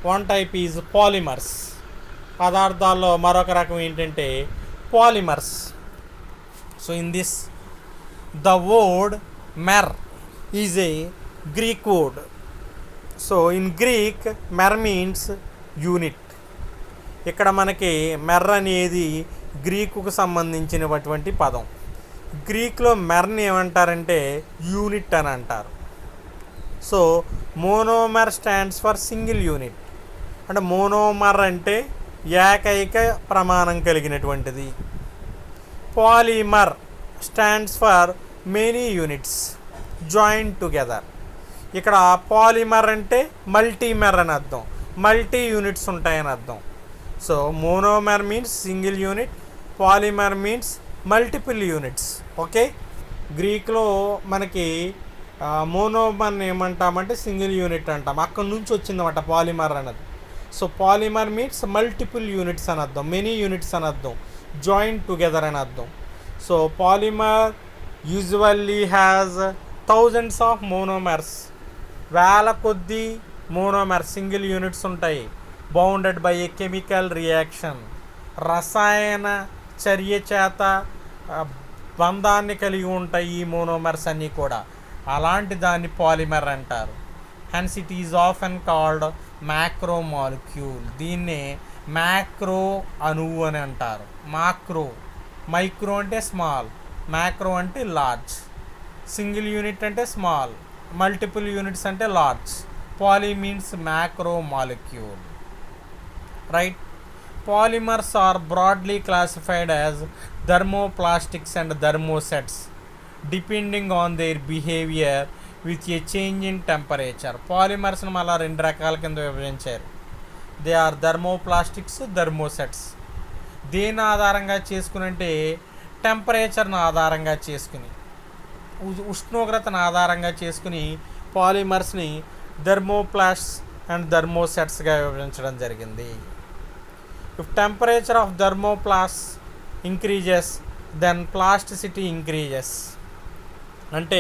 One type is polymers. పదార్థాల్లో మరొక రకం ఏంటంటే polymers. So in this the word mer is a Greek word. So in Greek mer means unit. ఇక్కడ మనకి మెర్ అనేది గ్రీకుకు సంబంధించినటువంటి పదం. గ్రీక్లో మెర్ని ఏమంటారంటే యూనిట్ అని అంటారు. So monomer stands for single unit. అంటే మోనోమర్ అంటే ఏకైక ప్రమాణం కలిగినటువంటిది. Polymer stands for many units join together. ఇక్కడ పాలిమర్ అంటే మల్టీమర్ అని అర్థం, మల్టీ యూనిట్స్ ఉంటాయని అర్థం. So monomer means single unit, polymer means multiple units. Okay, గ్రీక్లో మనకి మోనోమర్ని ఏమంటామంటే సింగిల్ యూనిట్ అంటాం. అక్కడ నుంచి వచ్చిందన్నమాట పాలిమర్ అన్నది. So polymer means multiple units అని అర్థం, మెనీ యూనిట్స్ అని అర్థం, జాయిన్ టుగెదర్ అని అర్థం. So polymer usually has thousands of monomers. వేల కొద్దీ మోనోమర్ సింగిల్ యూనిట్స్ ఉంటాయి. Bounded by A chemical reaction. రసాయన చర్య చేత బంధాన్ని కలిగి ఉంటాయి ఈ మోనోమర్స్ అన్నీ కూడా. అలాంటి దాన్ని పాలిమర్ అంటారు. Hence it is often called macro molecule. దీన్నే మ్యాక్రో అణువు అని అంటారు. మైక్రో అంటే స్మాల్, మ్యాక్రో అంటే లార్జ్. సింగిల్ యూనిట్ అంటే స్మాల్, మల్టిపుల్ యూనిట్స్ అంటే large. Poly means macro molecule. Right. Polymers are broadly classified as thermoplastics and thermosets depending on their behavior with a change in temperature. పాలిమర్స్ని మళ్ళీ రెండు రకాల కింద విభజించారు. They are thermoplastics, thermosets. దేని ఆధారంగా చేసుకుని అంటే టెంపరేచర్ను ఆధారంగా చేసుకుని, ఉష్ణోగ్రతను ఆధారంగా చేసుకుని పాలిమర్స్ని థర్మోప్లాస్ట్స్ అండ్ థర్మోసెట్స్గా విభజించడం జరిగింది. If temperature of thermoplast increases, then plasticity increases. అంటే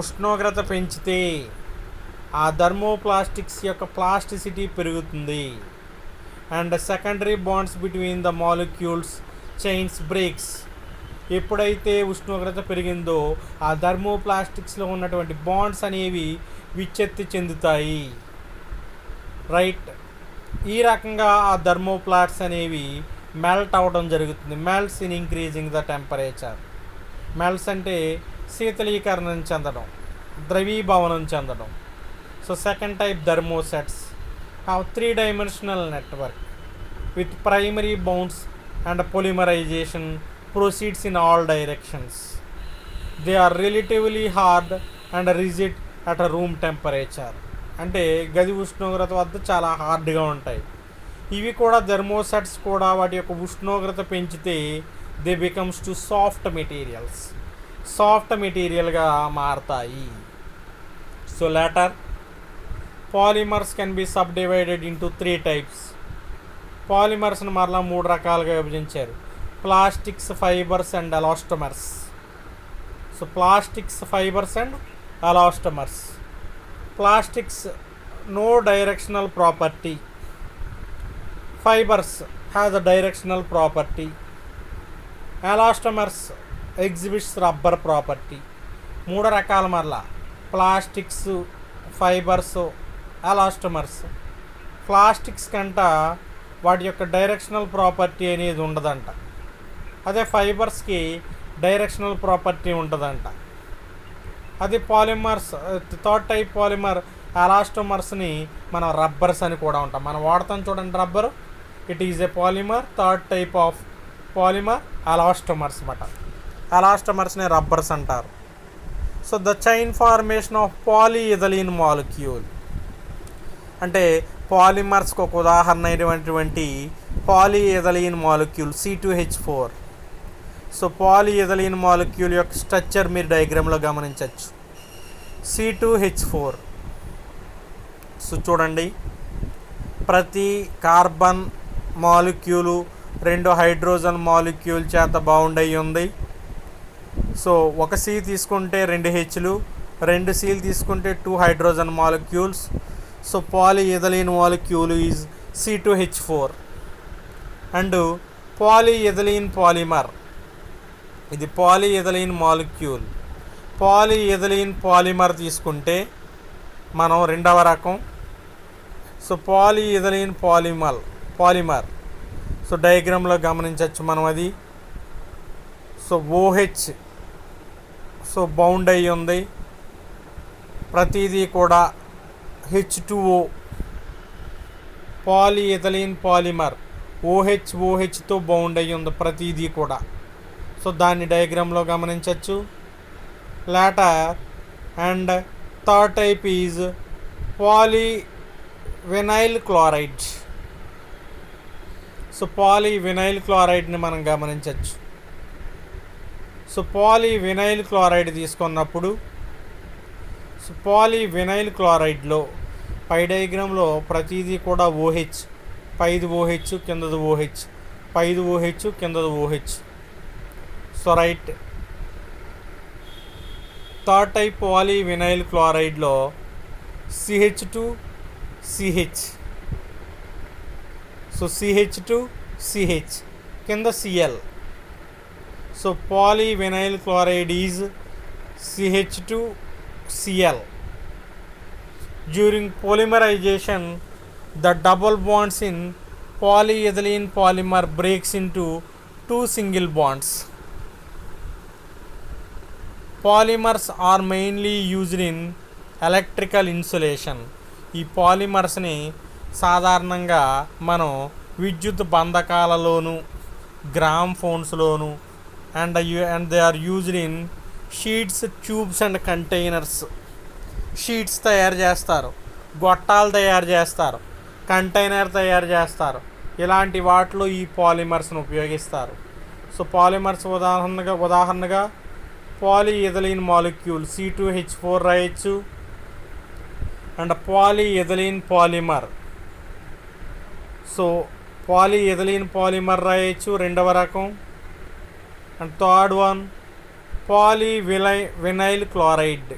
ఉష్ణోగ్రత పెంచితే ఆ థర్మోప్లాస్టిక్స్ యొక్క ప్లాస్టిసిటీ పెరుగుతుంది. And secondary bonds between the molecules chains breaks. ఎప్పుడైతే ఉష్ణోగ్రత పెరిగిందో ఆ థర్మోప్లాస్టిక్స్లో ఉన్నటువంటి బాండ్స్ అనేవి విచ్ఛత్తి చెందుతాయి. రైట్. ఈ రకంగా ఆ థర్మోప్లాట్స్ అనేవి మెల్ట్ అవ్వడం జరుగుతుంది. Melts in increasing the temperature. Melts అంటే శీతలీకరణం చెందడం, ద్రవీభవనం చెందడం. So second type thermosets have 3-dimensional network with primary bounds and polymerization proceeds in all directions. They are relatively hard and rigid at room temperature. అంటే గది ఉష్ణోగ్రత వద్ద చాలా హార్డ్గా ఉంటాయి. ఇవి కూడా థర్మోసెట్స్ కూడా వాటి యొక్క ఉష్ణోగ్రత పెంచితే దే బికమ్స్ టు సాఫ్ట్ మెటీరియల్గా మారతాయి. So later polymers can be subdivided into 3 types. పాలిమర్స్ని మరలా 3 రకాలుగా విభజించారు. Plastics, fibres and elastomers. So plastics, fibres and elastomers. Plastics no directional property. Fibers has a directional property. Elastomers exhibits rubber property. 3 రకాల మరలా plastics, fibres, ఎలాస్టమర్స్. Plastics కంట వాటి యొక్క directional property అనేది ఉండదంట. అదే ఫైబర్స్కి డైరెక్షనల్ ప్రాపర్టీ ఉంటుందంట. అది పాలిమర్స్. థర్డ్ టైప్ పాలిమర్ ఎలాస్టోమర్స్ని మనం రబ్బర్స్ అని కూడా ఉంటాం. మనం వాడతాం చూడండి rubber. It is a polymer. Third type of polymer elastomers అన్నమాట. ఎలాస్టోమర్స్ని రబ్బర్స్ అంటారు. So the chain formation of polyethylene molecule. అంటే పాలిమర్స్కి ఒక ఉదాహరణ అయినటువంటి polyethylene molecule C2H4. So polyethylene molecule యొక్క స్ట్రక్చర్ మీరు డయాగ్రామ్లో గమనించవచ్చు. C2H4. సో చూడండి, ప్రతి కార్బన్ మాలిక్యూలు 2 హైడ్రోజన్ మాలిక్యూల్ చేత బౌండ్ అయ్యి ఉంది. సో ఒక C తీసుకుంటే 2 Hలు, 2 Cలు తీసుకుంటే 2 hydrogen molecules. So polyethylene molecule is C2H4. And polyethylene polymer, ఇది పాలిఎథిలీన్ మాలిక్యూల్. పాలిఎథిలీన్ పాలిమర్ తీసుకుంటే మనం రెండవ రకం. సో పాలిఎథిలీన్ పాలిమర్ సో డయాగ్రామ్లో గమనించవచ్చు మనం అది. సో OH సో బౌండ్ అయ్యి ఉంది, ప్రతిదీ కూడా H2O. పాలిఎథిలీన్ పాలిమర్ OHతో బౌండ్ అయ్యి ఉంది ప్రతిదీ కూడా. సో దాన్ని డయాగ్రామ్లో గమనించవచ్చు. latter and third type is polyvinyl chloride. So polyvinyl క్లోరైడ్ని మనం గమనించవచ్చు. సో పాలివినైల్ క్లోరైడ్ తీసుకున్నప్పుడు సో పాలివినైల్ క్లోరైడ్లో పై డయాగ్రామ్లో ప్రతిదీ కూడా OH, పైది OH కిందది OH, పైది OH కిందది OH. So right. Third type polyvinyl క్లోరైడ్లో CH2CH. సో CH2CH కింద Cl. So polyvinyl chloride is CH2Cl. During polymerization, the double bonds in polyethylene polymer breaks into two single bonds. Polymers are mainly used in electrical insulation. ఈ పాలిమర్స్ని సాధారణంగా మనం విద్యుత్ బంధకాలలోను, గ్రామ్ ఫోన్స్లోను and they are used in sheets, tubes and containers. Sheets తయారు చేస్తారు, గొట్టాలు తయారు చేస్తారు, కంటైనర్ తయారు చేస్తారు. ఇలాంటి వాటిలో ఈ పాలిమర్స్ని ఉపయోగిస్తారు. సో పాలిమర్స్ ఉదాహరణగా పాలిఎథిలీన్ మాలిక్యూల్ C2H4 రాయొచ్చు. And polyethylene polymer, so polyethylene polymer రాయొచ్చు రెండవ రకం. And third one polyvinyl chloride,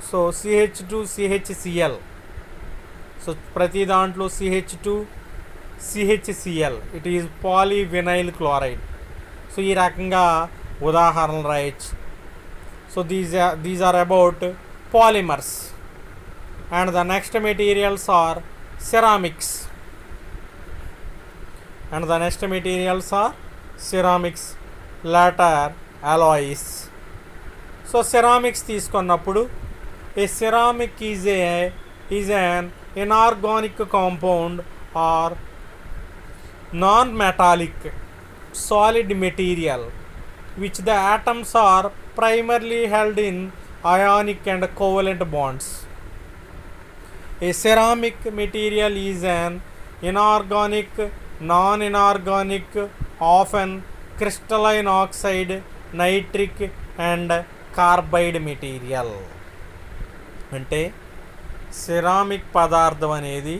so CH2CHCl. So ప్రతి దాంట్లో CH2CHCl, it is polyvinyl chloride. So ఈ రకంగా ఉదాహరణలు రాయొచ్చు. So these are about polymers. And the next materials are ceramics. Later alloys. So ceramics తీసుకున్నప్పుడు a ceramic is an inorganic compound or non-metallic solid material which the atoms are primarily held in ionic and covalent bonds. A ceramic material is an inorganic, non-inorganic, often crystalline oxide, nitric and carbide material. అంటే ceramic పదార్థం అనేది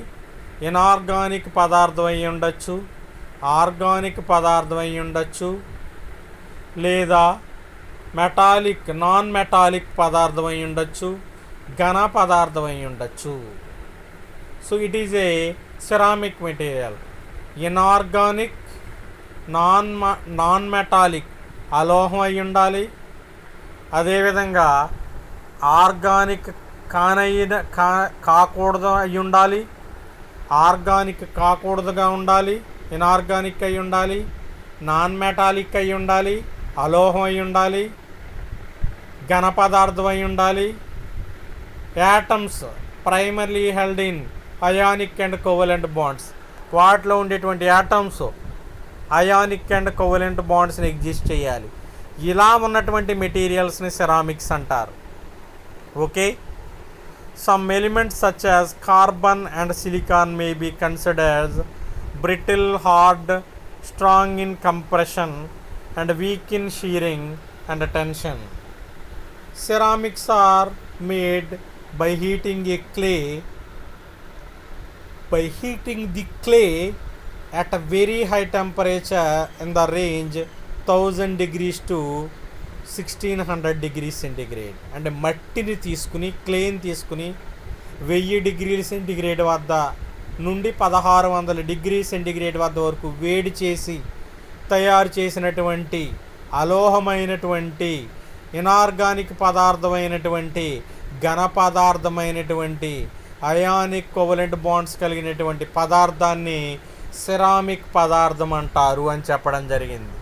inorganic పదార్థం అయి ఉండొచ్చు, organic పదార్థం అయి ఉండొచ్చు, లేదా మెటాలిక్, నాన్ మెటాలిక్ పదార్థం అయి ఉండొచ్చు, ఘన పదార్థం అయి ఉండొచ్చు. So it is a ceramic material. Inorganic, non metallic అలోహం అయి ఉండాలి. అదేవిధంగా ఆర్గానిక్ కాకూడదు అయి ఉండాలి, ఆర్గానిక్ కాకూడదుగా ఉండాలి, ఇనార్గానిక్ అయి ఉండాలి, నాన్ మెటాలిక్ అయి ఉండాలి, అలోహం అయి ఉండాలి, ఘన పదార్థం అయి ఉండాలి. Atoms primarily held in ionic and covalent bonds, వాటిలో ఉండేటువంటి యాటమ్స్ అయానిక్ అండ్ కోవలెంట్ బాండ్స్ని ఎగ్జిస్ట్ చేయాలి. ఇలా ఉన్నటువంటి మెటీరియల్స్ని సెరామిక్స్ అంటారు. Okay, some elements such as carbon and silicon may be considered brittle, hard, strong in compression and weak in shearing and tension. Ceramics are made by heating the clay at a very high temperature in the range 1000 degrees to 1600 degrees centigrade. అంటే మట్టిని తీసుకుని, క్లేని తీసుకుని 1000 డిగ్రీల centigrade వద్ద నుండి 1600 degree centigrade వద్ద వరకు వేడి చేసి తయారు చేసినటువంటి అలోహమైనటువంటి ఇనార్గానిక్ పదార్థమైనటువంటి ఘన పదార్థమైనటువంటి అయానిక్ కోవలెంట్ బాండ్స్ కలిగినటువంటి పదార్థాన్ని సిరామిక్ పదార్థం అంటారు అని చెప్పడం జరిగింది.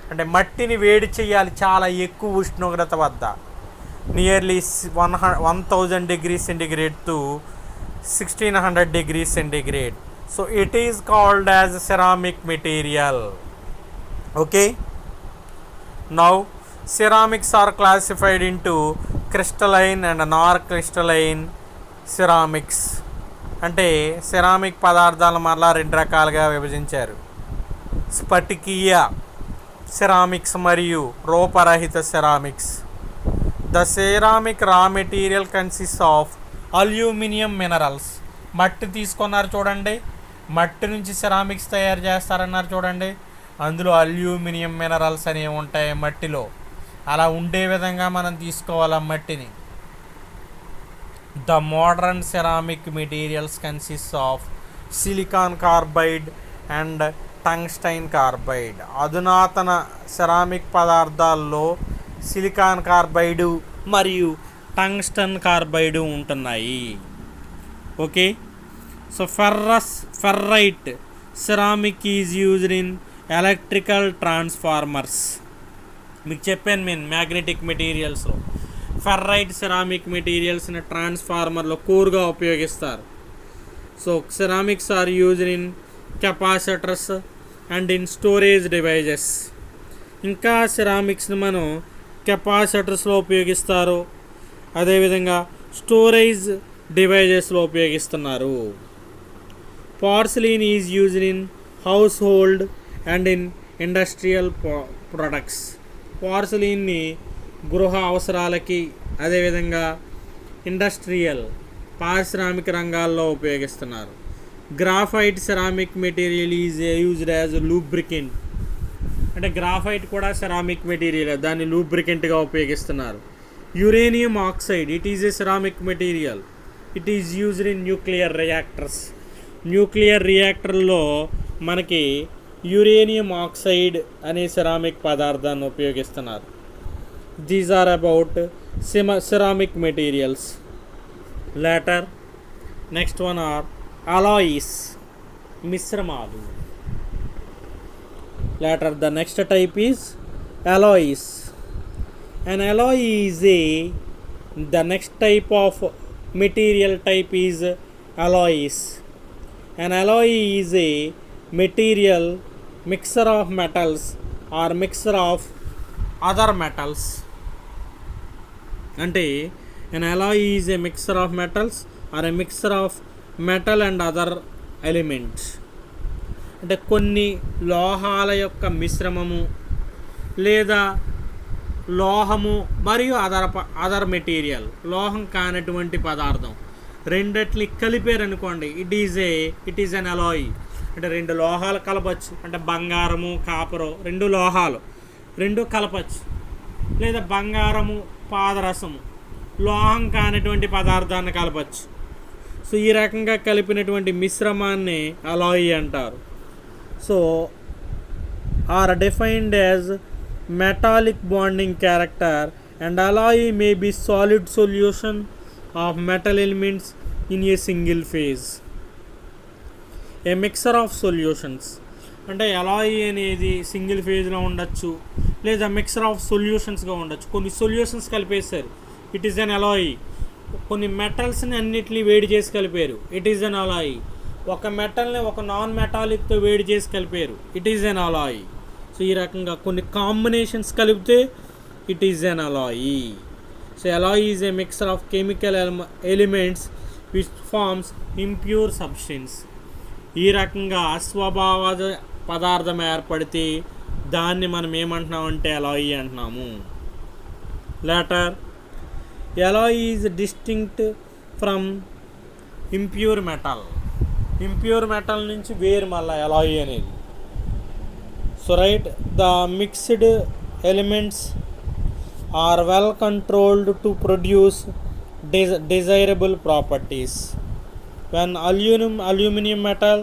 అంటే మట్టిని వేడి చేయాలి చాలా ఎక్కువ ఉష్ణోగ్రత వద్ద, nearly 1000 degree centigrade to 1600 degree centigrade. So it is called as ceramic material. Okay, now ceramics are classified into crystalline and non-crystalline ceramics. అంటే సిరామిక్ పదార్థాలు మరలా 2 రకాలుగా విభజించారు: స్ఫటికీయ సిరామిక్స్ మరియు రూపరహిత ceramics. The ceramic raw material consist of aluminium minerals. మట్టి తీసుకున్నారు చూడండి, మట్టి నుంచి సిరామిక్స్ తయారు చేస్తారన్నారు చూడండి, అందులో అల్యూమినియం మినరల్స్ అనేవి ఉంటాయి మట్టిలో. అలా ఉండే విధంగా మనం తీసుకోవాలి ఆ మట్టిని. The modern ceramic materials consist of silicon carbide and tungsten carbide. అధునాతన సిరామిక్ పదార్థాల్లో సిలికాన్ కార్బైడు మరియు టంగ్స్టన్ కార్బైడు ఉంటున్నాయి. Okay, so ferrite ceramic is used in electrical transformers. మీకు చెప్పాను నేను మ్యాగ్నెటిక్ మెటీరియల్స్లో ఫెర్రైట్ సిరామిక్ మెటీరియల్స్ని ట్రాన్స్ఫార్మర్లో కోర్గా ఉపయోగిస్తారు. So ceramics are used in capacitors and in storage devices. ఇంకా సిరామిక్స్ని మనం కెపాసిటర్స్లో ఉపయోగిస్తారు, అదేవిధంగా స్టోరేజ్ డివైజెస్లో ఉపయోగిస్తున్నారు. Porcelain is used in household and in industrial products. పార్సిలిన్ని గృహ అవసరాలకి అదేవిధంగా ఇండస్ట్రియల్ పారిశ్రామిక రంగాల్లో ఉపయోగిస్తున్నారు. Graphite ceramic material is used as lubricant. అంటే గ్రాఫైట్ కూడా సిరామిక్ మెటీరియల్, దాన్ని లూబ్రికెంట్గా ఉపయోగిస్తున్నారు. Uranium oxide, it is a ceramic material, it is used in nuclear reactors. Nuclear రియాక్టర్లో మనకి యురేనియం ఆక్సైడ్ అనే సిరామిక్ పదార్థాన్ని ఉపయోగిస్తున్నారు. These are about ceramic materials. Later next one are alloys, మిశ్రమాలు. Later the next type is alloys. An alloy is the next type of material type is alloys. An alloy is a material mixture of metals or mixture of other metals. అంటే an alloy is a mixture of metals or a mixture of metal and other elements. అంటే కొన్ని లోహాల యొక్క మిశ్రమము లేదా లోహము మరియు other material, లోహం కానటువంటి పదార్థం రెండిటిని కలిపారనుకోండి, ఇట్ ఈజ్ అన్ అలాయ్. అంటే 2 లోహాలు కలపచ్చు, అంటే బంగారము కాపరు 2 లోహాలు 2 కలపచ్చు, లేదా బంగారము పాదరసము లోహం కానటువంటి పదార్థాన్ని కలపచ్చు. సో ఈ రకంగా కలిపినటువంటి మిశ్రమాన్ని అలాయ్ అంటారు. So are defined as metallic bonding character, and alloy may be solid solution of metal elements in a single phase. A mixture of solutions, అంటే అలాయ్ అనేది సింగిల్ ఫేజ్లో ఉండొచ్చు లేదా మిక్సర్ ఆఫ్ సొల్యూషన్స్గా ఉండొచ్చు. కొన్ని సొల్యూషన్స్ కలిపేశారు, ఇట్ ఈస్ అన్ అలాయ్. కొన్ని మెటల్స్ని అన్నిటిని వేడి చేసి కలిపారు, ఇట్ ఈస్ అన్ అలాయ్. ఒక మెటల్ని ఒక నాన్ మెటాలిక్తో వేడి చేసి కలిపారు, it is an alloy. So ఈ రకంగా కొన్ని కాంబినేషన్స్ కలిపితే it is an alloy. So alloy is a mixture of chemical elements which forms impure substance. ఈ రకంగా అస్వభావ పదార్థం ఏర్పడితే దాన్ని మనం ఏమంటున్నామంటే అలాయ్ అంటున్నాము. Later Alai is distinct from impure metal. Impure metal నుంచి వేరు మళ్ళీ అలాయ్ అనేది. So right, the mixed elements are well controlled to produce desirable properties. When aluminum metal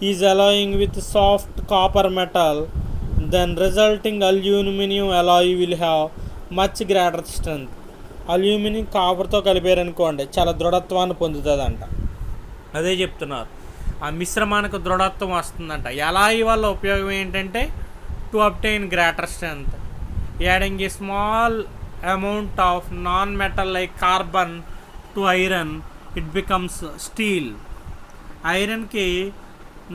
is alloying with soft copper metal, then resulting aluminum alloy will have much greater strength. Aluminium కాపర్తో కలిపారనుకోండి చాలా దృఢత్వాన్ని పొందుతుందంట. అదే చెప్తున్నారు, ఆ మిశ్రమానికి దృఢత్వం వస్తుందంట. అలాయ్ వల్ల ఉపయోగం ఏంటంటే to obtain greater strength, adding a small amount of non metal like carbon to iron it becomes steel. ఐరన్కి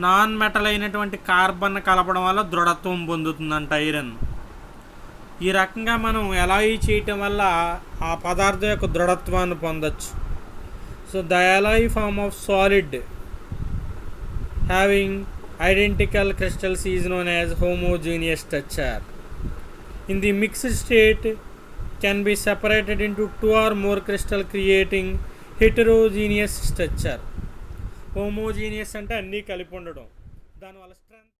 నాన్ మెటల్ అయినటువంటి కార్బన్ కలపడం వల్ల దృఢత్వం పొందుతుందంట ఐరన్. ఈ రకంగా మనం అలాయ్ చేయటం వల్ల ఆ పదార్థం యొక్క దృఢత్వాన్ని పొందొచ్చు. So the alloy form of solid having identical crystals is known as homogeneous structure. In the mixed state can be separated into two or more crystal creating heterogeneous structure. Homogeneous అంటే అన్నీ కలిపి ఉండడం, దానివల్ల స్ట్రెంత్